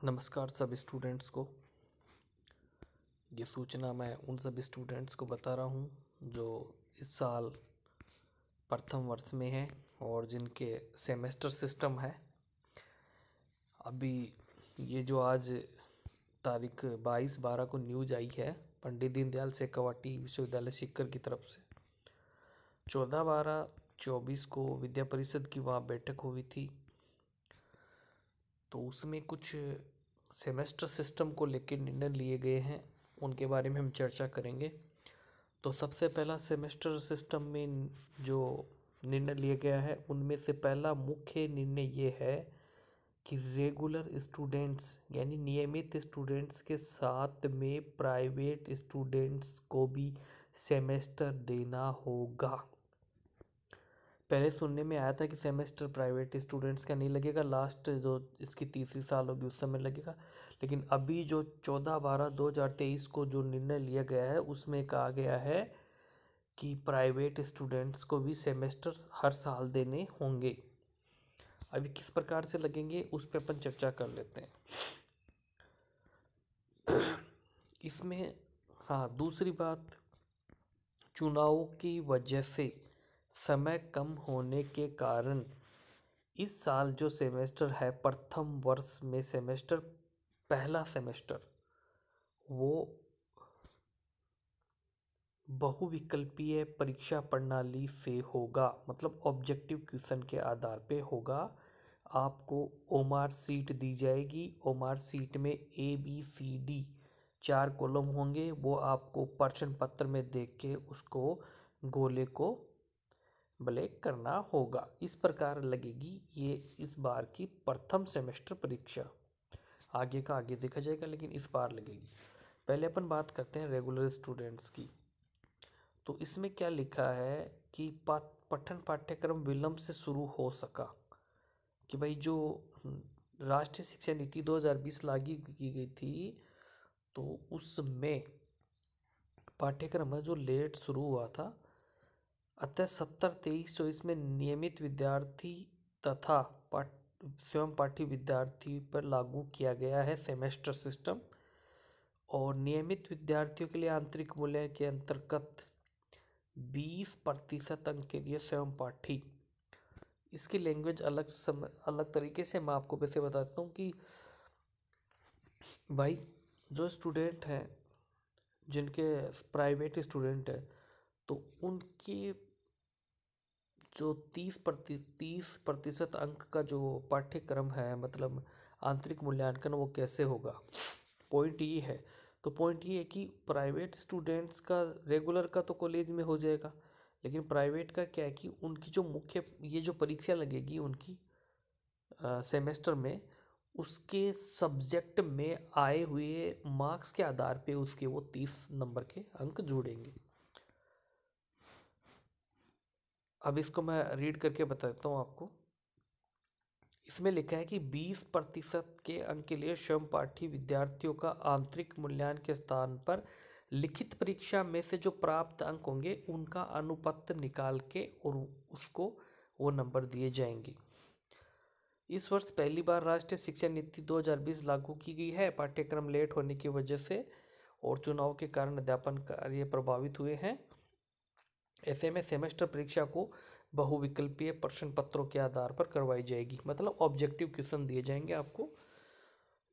नमस्कार सभी स्टूडेंट्स को। ये सूचना मैं उन सभी स्टूडेंट्स को बता रहा हूँ जो इस साल प्रथम वर्ष में हैं और जिनके सेमेस्टर सिस्टम है। अभी ये जो आज तारीख 22/12 को न्यूज आई है पंडित दीनदयाल शेखावाटी विश्वविद्यालय सीकर की तरफ से। 14/12/24 को विद्या परिषद की वहाँ बैठक हुई थी, तो उसमें कुछ सेमेस्टर सिस्टम को लेकर निर्णय लिए गए हैं, उनके बारे में हम चर्चा करेंगे। तो सबसे पहला सेमेस्टर सिस्टम में जो निर्णय लिया गया है उनमें से पहला मुख्य निर्णय ये है कि रेगुलर स्टूडेंट्स यानी नियमित स्टूडेंट्स के साथ में प्राइवेट स्टूडेंट्स को भी सेमेस्टर देना होगा। पहले सुनने में आया था कि सेमेस्टर प्राइवेट स्टूडेंट्स का नहीं लगेगा, लास्ट जो इसकी तीसरी साल होगी उस समय लगेगा। लेकिन अभी जो 14/12/2023 को जो निर्णय लिया गया है उसमें कहा गया है कि प्राइवेट स्टूडेंट्स को भी सेमेस्टर हर साल देने होंगे। अभी किस प्रकार से लगेंगे उस पर अपन चर्चा कर लेते हैं। इसमें दूसरी बात, चुनाव की वजह से समय कम होने के कारण इस साल जो सेमेस्टर है प्रथम वर्ष में सेमेस्टर, पहला सेमेस्टर वो बहुविकल्पीय परीक्षा प्रणाली से होगा, मतलब ऑब्जेक्टिव क्वेश्चन के आधार पे होगा। आपको ओमार सीट दी जाएगी। ओमार सीट में ABCD 4 कॉलम होंगे, वो आपको प्रश्न पत्र में देख के उसको गोले को ब्लैक करना होगा। इस प्रकार लगेगी ये इस बार की प्रथम सेमेस्टर परीक्षा। आगे का आगे देखा जाएगा, लेकिन इस बार लगेगी। पहले अपन बात करते हैं रेगुलर स्टूडेंट्स की। तो इसमें क्या लिखा है कि पठन पाठ्यक्रम विलंब से शुरू हो सका, कि भाई जो राष्ट्रीय शिक्षा नीति 2020 लागू की गई थी तो उसमें पाठ्यक्रम है जो लेट शुरू हुआ था। अतः 70-23-24 में नियमित विद्यार्थी तथा स्वयं पाठी विद्यार्थी पर लागू किया गया है सेमेस्टर सिस्टम। और नियमित विद्यार्थियों के लिए आंतरिक मूल्य के अंतर्गत 20% अंक के लिए स्वयं पाठी। इसकी लैंग्वेज अलग तरीके से मैं आपको वैसे बताता हूँ कि भाई जो स्टूडेंट हैं जिनके प्राइवेट स्टूडेंट है तो उनके जो 30% अंक का जो पाठ्यक्रम है, मतलब आंतरिक मूल्यांकन, वो कैसे होगा। पॉइंट ये है, तो पॉइंट ये है कि प्राइवेट स्टूडेंट्स का रेगुलर का तो कॉलेज में हो जाएगा, लेकिन प्राइवेट का क्या है कि उनकी जो मुख्य ये जो परीक्षा लगेगी उनकी सेमेस्टर में, उसके सब्जेक्ट में आए हुए मार्क्स के आधार पे उसके वो 30 नंबर के अंक जोड़ेंगे। अब इसको मैं रीड करके बताता हूँ आपको। इसमें लिखा है कि 20% के अंक के लिए स्वयं पाठी विद्यार्थियों का आंतरिक मूल्यांकन के स्थान पर लिखित परीक्षा में से जो प्राप्त अंक होंगे उनका अनुपात निकाल के और उसको वो नंबर दिए जाएंगे। इस वर्ष पहली बार राष्ट्रीय शिक्षा नीति 2020 लागू की गई है। पाठ्यक्रम लेट होने की वजह से और चुनाव के कारण अध्यापन कार्य प्रभावित हुए हैं। ऐसे में सेमेस्टर परीक्षा को बहुविकल्पीय प्रश्न पत्रों के आधार पर करवाई जाएगी, मतलब ऑब्जेक्टिव क्वेश्चन दिए जाएंगे आपको।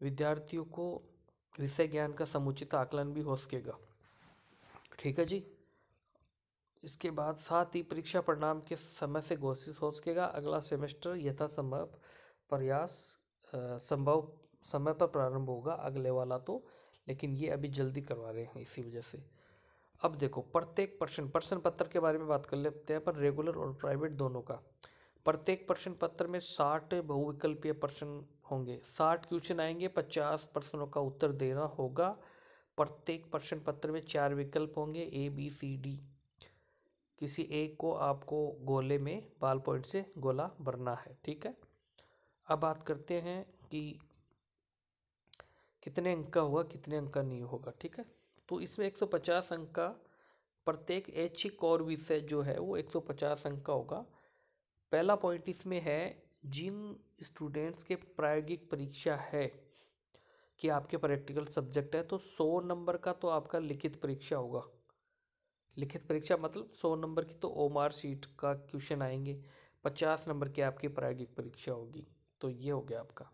विद्यार्थियों को विषय ज्ञान का समुचित आकलन भी हो सकेगा। ठीक है जी। इसके बाद साथ ही परीक्षा परिणाम के समय से घोषित हो सकेगा। अगला सेमेस्टर यथासंभव प्रयास संभव समय पर प्रारंभ होगा, अगले वाला तो, लेकिन ये अभी जल्दी करवा रहे हैं इसी वजह से। अब देखो प्रत्येक प्रश्न पत्र के बारे में बात कर लेते हैं अपन, रेगुलर और प्राइवेट दोनों का। प्रत्येक प्रश्न पत्र में 60 बहुविकल्पीय प्रश्न होंगे, 60 क्वेश्चन आएंगे, 50 प्रश्नों का उत्तर देना होगा। प्रत्येक प्रश्न पत्र में 4 विकल्प होंगे ABCD। किसी एक को आपको गोले में बाल पॉइंट से गोला भरना है। ठीक है। अब बात करते हैं कि कितने अंक का होगा कितने अंक का नहीं होगा। ठीक है। तो इसमें 150 अंक का प्रत्येक ऐच्छिक और विषय जो है वो 150 अंक का होगा। पहला पॉइंट इसमें है, जिन स्टूडेंट्स के प्रायोगिक परीक्षा है कि आपके प्रैक्टिकल सब्जेक्ट है, तो 100 नंबर का तो आपका लिखित परीक्षा होगा। लिखित परीक्षा मतलब 100 नंबर की तो ओमार शीट का क्वेश्चन आएंगे, 50 नंबर की आपकी प्रायोगिक परीक्षा होगी। तो ये हो गया आपका।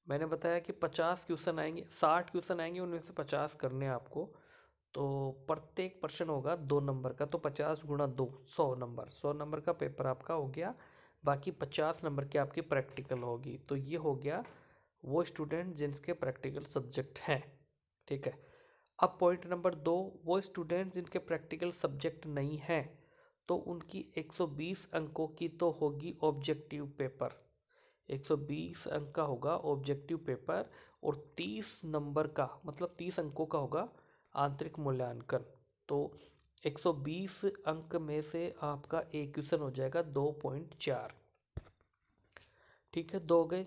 मैंने बताया कि 50 क्वेश्चन आएंगे, 60 क्वेश्चन आएंगे, उनमें से 50 करने हैं आपको। तो प्रत्येक प्रश्न होगा 2 नंबर का, तो 50 गुणा 2 100 नंबर, 100 नंबर का पेपर आपका हो गया। बाकी 50 नंबर की आपकी प्रैक्टिकल होगी। तो ये हो गया वो स्टूडेंट जिनके प्रैक्टिकल सब्जेक्ट हैं। ठीक है। अब पॉइंट नंबर 2, वो स्टूडेंट जिनके प्रैक्टिकल सब्जेक्ट नहीं हैं, तो उनकी 120 अंकों की तो होगी ऑब्जेक्टिव पेपर। 120 अंक का होगा ऑब्जेक्टिव पेपर, और 30 नंबर का मतलब 30 अंकों का होगा आंतरिक मूल्यांकन। तो 120 अंक में से आपका एक क्वेश्चन हो जाएगा 2.4। ठीक है, 2 हो गए।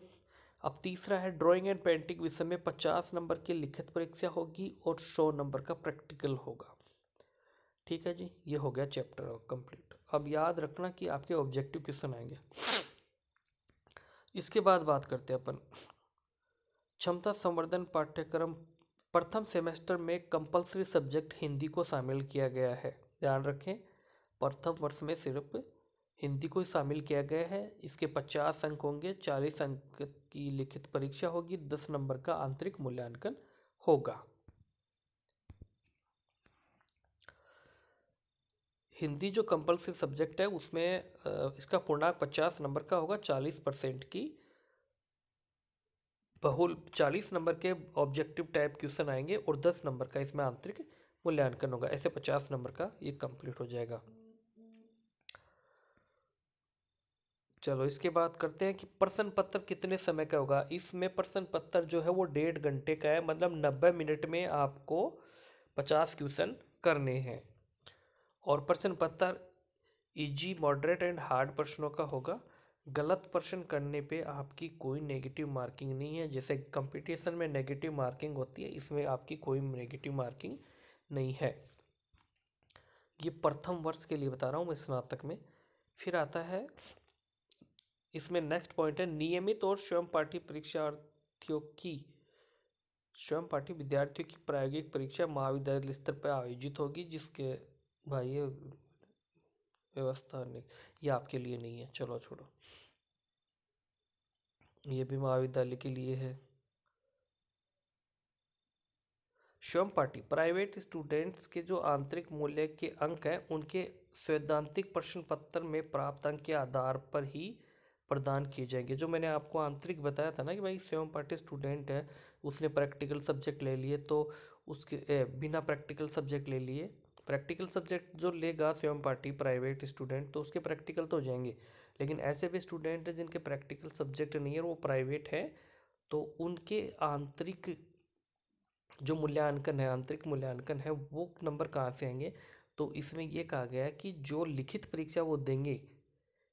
अब तीसरा है ड्राइंग एंड पेंटिंग विषय में 50 नंबर की लिखित परीक्षा होगी और 100 नंबर का प्रैक्टिकल होगा। ठीक है जी, ये हो गया चैप्टर कंप्लीट। अब याद रखना कि आपके ऑब्जेक्टिव क्वेश्चन आएंगे। इसके बाद बात करते हैं अपन क्षमता संवर्धन पाठ्यक्रम। प्रथम सेमेस्टर में कंपलसरी सब्जेक्ट हिंदी को शामिल किया गया है। ध्यान रखें, प्रथम वर्ष में सिर्फ हिंदी को ही शामिल किया गया है। इसके 50 अंक होंगे, 40 अंक की लिखित परीक्षा होगी, 10 नंबर का आंतरिक मूल्यांकन होगा। हिंदी जो कंपलसरी सब्जेक्ट है उसमें इसका पूर्णांक 50 नंबर का होगा, 40% की बहुल 40 नंबर के ऑब्जेक्टिव टाइप क्वेश्चन आएंगे और 10 नंबर का इसमें आंतरिक मूल्यांकन होगा। ऐसे 50 नंबर का ये कंप्लीट हो जाएगा। चलो इसके बाद करते हैं कि प्रश्न पत्र कितने समय का होगा। इसमें प्रश्न पत्र जो है वो 1.5 घंटे का है, मतलब 90 मिनट में आपको 50 क्वेश्चन करने हैं। और प्रश्न पत्र इजी, मॉडरेट एंड हार्ड प्रश्नों का होगा। गलत प्रश्न करने पे आपकी कोई नेगेटिव मार्किंग नहीं है। जैसे कंपटीशन में नेगेटिव मार्किंग होती है, इसमें आपकी कोई नेगेटिव मार्किंग नहीं है। ये प्रथम वर्ष के लिए बता रहा हूँ मैं, स्नातक में। फिर आता है इसमें नेक्स्ट पॉइंट है नियमित और स्वयं पाठी परीक्षार्थियों की स्वयं पाठी विद्यार्थियों की प्रायोगिक परीक्षा महाविद्यालय स्तर पर आयोजित होगी, जिसके भाई ये व्यवस्था नहीं, ये आपके लिए नहीं है, चलो छोड़ो, ये भी महाविद्यालय के लिए है। स्वयं पाठी प्राइवेट स्टूडेंट्स के जो आंतरिक मूल्य के अंक हैं उनके सैद्धांतिक प्रश्न पत्र में प्राप्त अंक के आधार पर ही प्रदान किए जाएंगे। जो मैंने आपको आंतरिक बताया था ना कि भाई स्वयं पाठी स्टूडेंट है, उसने प्रैक्टिकल सब्जेक्ट ले लिए, तो उसके बिना प्रैक्टिकल सब्जेक्ट ले लिए, प्रैक्टिकल सब्जेक्ट जो लेगा स्वयं पाठी प्राइवेट स्टूडेंट तो उसके प्रैक्टिकल तो हो जाएंगे। लेकिन ऐसे भी स्टूडेंट हैं जिनके प्रैक्टिकल सब्जेक्ट नहीं है, वो प्राइवेट है, तो उनके आंतरिक जो मूल्यांकन है, आंतरिक मूल्यांकन है, वो नंबर कहाँ से आएंगे। तो इसमें ये कहा गया है कि जो लिखित परीक्षा वो देंगे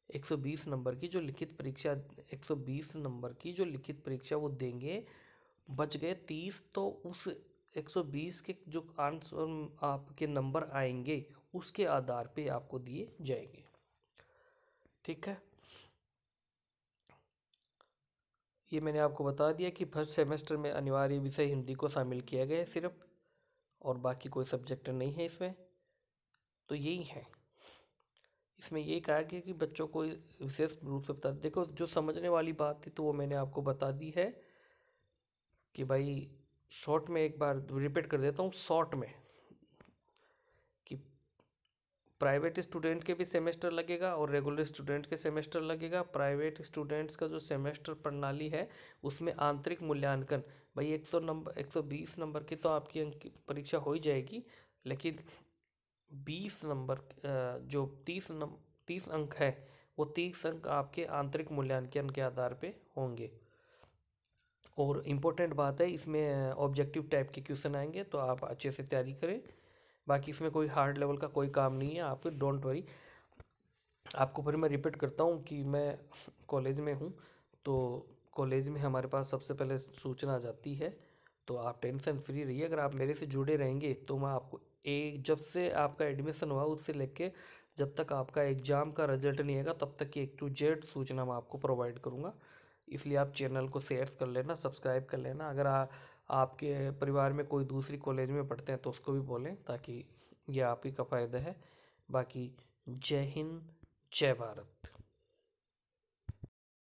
120 नंबर की जो लिखित परीक्षा 120 नंबर की जो लिखित परीक्षा वो देंगे, बच गए 30, तो उस 120 के जो आंसर आपके नंबर आएंगे उसके आधार पे आपको दिए जाएंगे। ठीक है, ये मैंने आपको बता दिया कि फर्स्ट सेमेस्टर में अनिवार्य विषय हिंदी को शामिल किया गया है सिर्फ, और बाकी कोई सब्जेक्ट नहीं है इसमें। तो यही है, इसमें ये कहा गया कि बच्चों को विशेष रूप से बता, देखो जो समझने वाली बात थी तो वो मैंने आपको बता दी है कि भाई शॉर्ट में एक बार रिपीट कर देता हूँ शॉर्ट में, कि प्राइवेट स्टूडेंट के भी सेमेस्टर लगेगा और रेगुलर स्टूडेंट के सेमेस्टर लगेगा। प्राइवेट स्टूडेंट्स का जो सेमेस्टर प्रणाली है उसमें आंतरिक मूल्यांकन, भाई 100 नंबर 120 नंबर की तो आपकी अंक परीक्षा हो ही जाएगी, लेकिन 20 नंबर जो 30 अंक है वो 30 अंक आपके आंतरिक मूल्यांकन के आधार पे होंगे। और इम्पोर्टेंट बात है, इसमें ऑब्जेक्टिव टाइप के क्वेश्चन आएंगे, तो आप अच्छे से तैयारी करें। बाकी इसमें कोई हार्ड लेवल का कोई काम नहीं है, आप डोंट वरी। आपको फिर मैं रिपीट करता हूँ कि मैं कॉलेज में हूँ, तो कॉलेज में हमारे पास सबसे पहले सूचना आ जाती है, तो आप टेंशन फ्री रहिए। अगर आप मेरे से जुड़े रहेंगे तो मैं आपको एक जब से आपका एडमिशन हुआ उससे लेके जब तक आपका एग्ज़ाम का रिजल्ट नहीं आएगा तब तक की A to Z सूचना मैं आपको प्रोवाइड करूँगा। इसलिए आप चैनल को शेयर कर लेना, सब्सक्राइब कर लेना। अगर आपके परिवार में कोई दूसरी कॉलेज में पढ़ते हैं तो उसको भी बोलें, ताकि ये आप ही का फ़ायदा है। बाकी जय हिंद, जय भारत।